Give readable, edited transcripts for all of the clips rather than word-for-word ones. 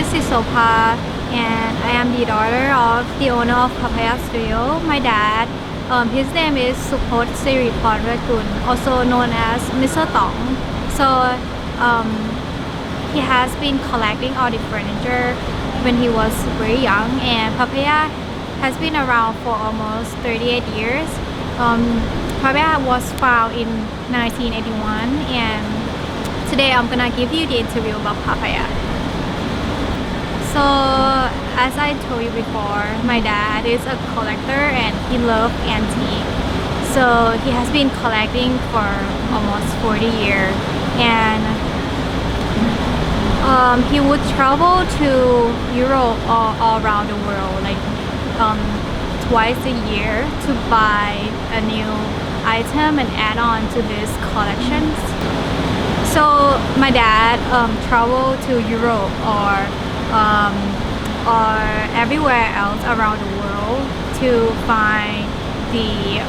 is Sisopa, and I am the daughter of the owner of Papaya Studio. My dad, his name is Supot Siripornrakun, also known as Mr. Tong. So he has been collecting all the furniture when he was very young, and Papaya has been around for almost 38 years. Papaya was found in 1981, and today I'm gonna give you the interview about Papaya. So as I told you before, my dad is a collector and he loves antique. So he has been collecting for almost 40 years, and he would travel to Europe all around the world, like twice a year, to buy a new item and add on to his collections. So my dad traveled to Europe or everywhere else around the world to find the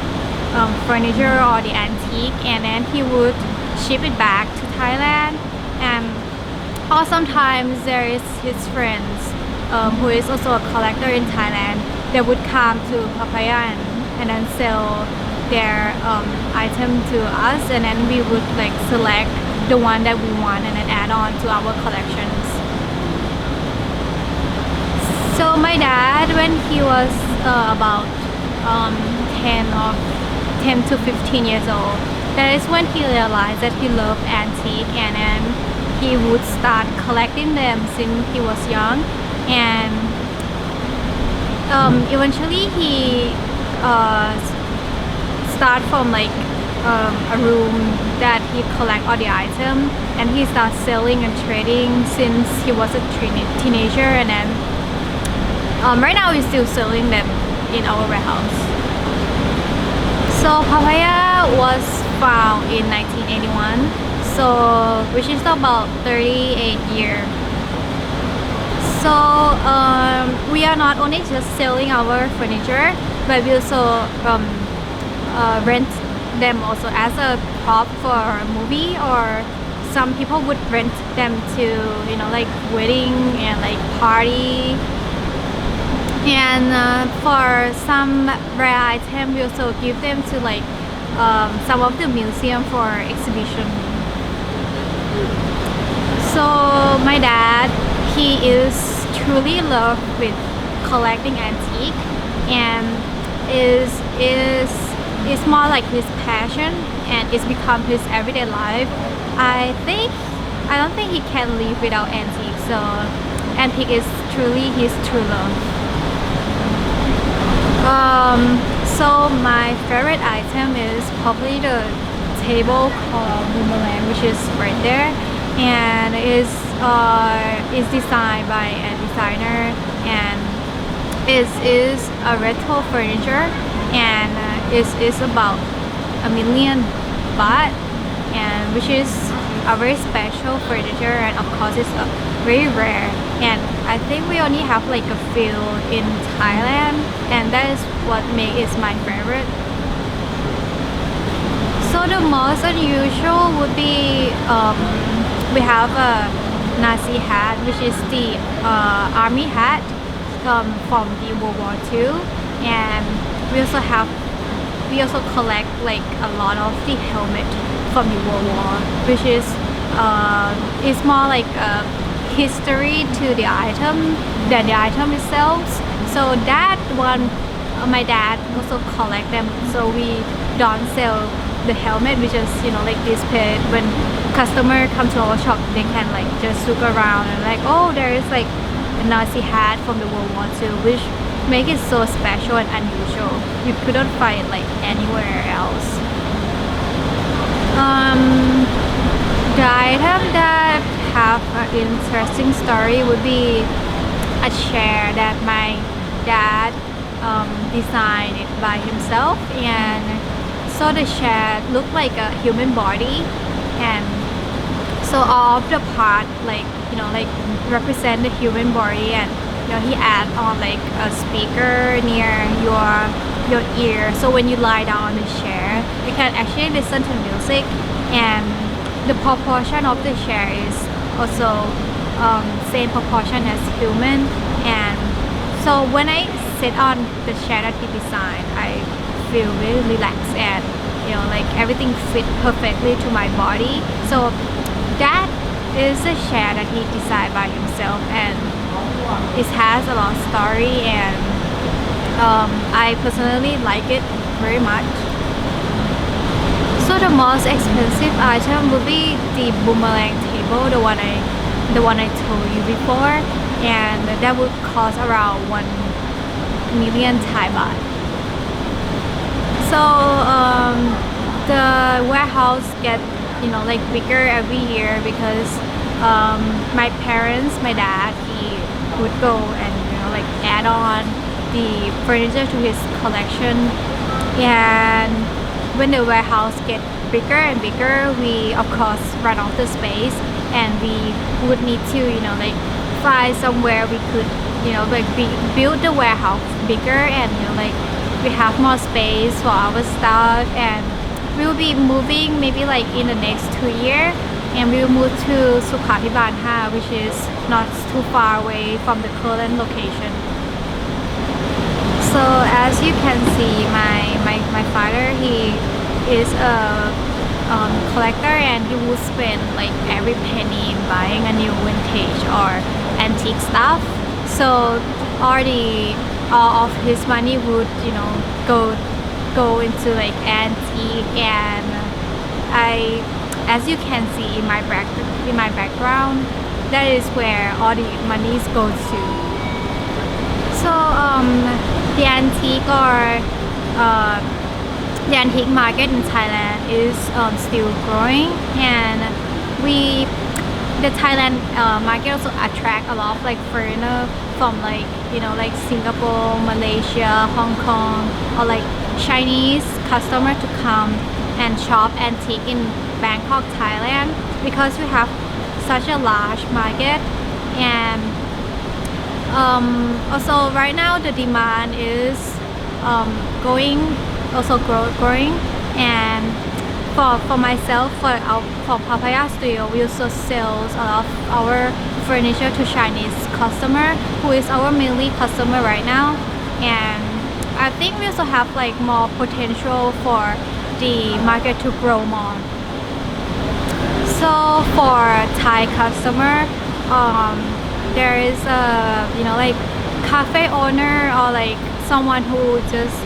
furniture or the antique, and then he would ship it back to Thailand. And or sometimes there is his friends who is also a collector in Thailand. They would come to Papaya and then sell their item to us, and then we would like select the one that we want and then add on to our collections. So my dad, when he was about 10 to 15 years old, that is when he realized that he loved antique, and then he would start collecting them since he was young. And eventually he start from like a room that he collect all the item, and he starts selling and trading since he was a teenager, and then right now he's still selling them in our warehouse. So Papaya was found in 1981, so which is about 38 years. So we are not only just selling our furniture, but we also rent them also as a prop for a movie, or some people would rent them to, you know, like wedding and like party. And for some rare item, we also give them to like some of the museum for exhibition. So my dad, he is truly loved with collecting antique, and is more like his passion, and it's become his everyday life. I don't think he can live without antique. So antique is truly his true love. So my favorite item is probably the table called boomerang, which is right there, and is designed by a designer, and is a retro furniture, and is about $1 million baht, and which is a very special furniture, and of course it's very rare, and I think we only have like a few in Thailand, and that is what makes it my favorite. So the most unusual would be we have a Nazi hat, which is the army hat from the World War II, and we also collect like a lot of the helmet from the World War, which is more like a history to the item than the item itself. So that one, my dad also collect them. So we don't sell the helmet, we just, you know, like display. When customer come to our shop, they can like just look around and like, oh, there is like a Nazi hat from the World War II, which make it so special and unusual. You couldn't find it like anywhere else. The item that have an interesting story would be a chair that my dad designed it by himself, and so the chair looked like a human body, and so all of the part like, you know, like represent the human body, and you know, he add on like a speaker near your ear, so when you lie down on the chair you can actually listen to music, and the proportion of the chair is also same proportion as human. And so when I sit on the chair that he designed, I feel really relaxed and like everything fit perfectly to my body. So that is a chair that he designed by himself, and it has a lot of story, and I personally like it very much. So the most expensive item would be the boomerang table, the one I told you before, and that would cost around 1 million Thai baht. So the warehouse get like bigger every year because my parents, my dad, he would go and like add on the furniture to his collection, and when the warehouse get bigger and bigger, we of course run out of space, and we would need to like find somewhere we could like build the warehouse bigger, and like we have more space for our stuff. And we will be moving maybe like in the next 2 years, and we will move to Sukhathibal 5, which is not too far away from the current location. So as you can see, my father, he is a collector, and he would spend like every penny in buying a new vintage or antique stuff. So all of his money would go into like antique, and as you can see in my background, that is where all the monies goes to. So the antique market in Thailand is still growing, and the Thailand market also attract a lot of like foreigner from like like Singapore, Malaysia, Hong Kong, or like Chinese customer to come and shop antique in Bangkok, Thailand, because we have such a large market. And also right now the demand is growing. And for myself, for Papaya Studio, we also sell a lot of our furniture to Chinese customer, who is our mainly customer right now. And I think we also have like more potential for the market to grow more. So for Thai customer, there is a like cafe owner, or like someone who just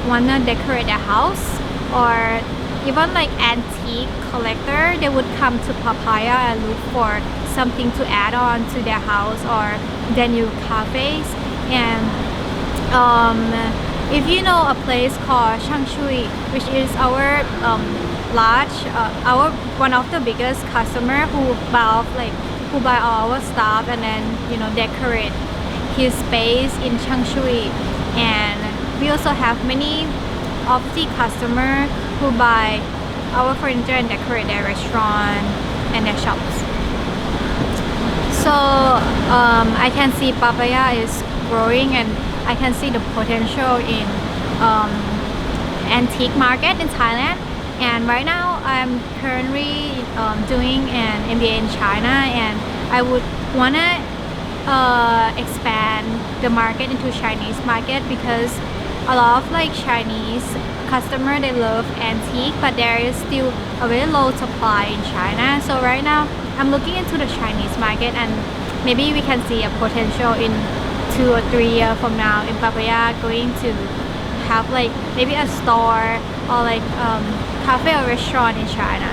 wanna decorate their house, or even like antique collector. They would come to Papaya and look for something to add on to their house or their new cafes. And if you know a place called Chang Chui, which is our one of the biggest customer who buy all our stuff and then decorate his space in Chang Chui. And we also have many of the customer who buy our furniture and decorate their restaurant and their shops. So I can see Papaya is growing, and I can see the potential in antique market in Thailand. And right now I'm currently doing an MBA in China, and I would wanna expand the market into Chinese market, because a lot of like Chinese customer, they love antique, but there is still a very low supply in China. So right now I'm looking into the Chinese market, and maybe we can see a potential in 2 or 3 years from now in Papaya going to have like maybe a store or like cafe or restaurant in China.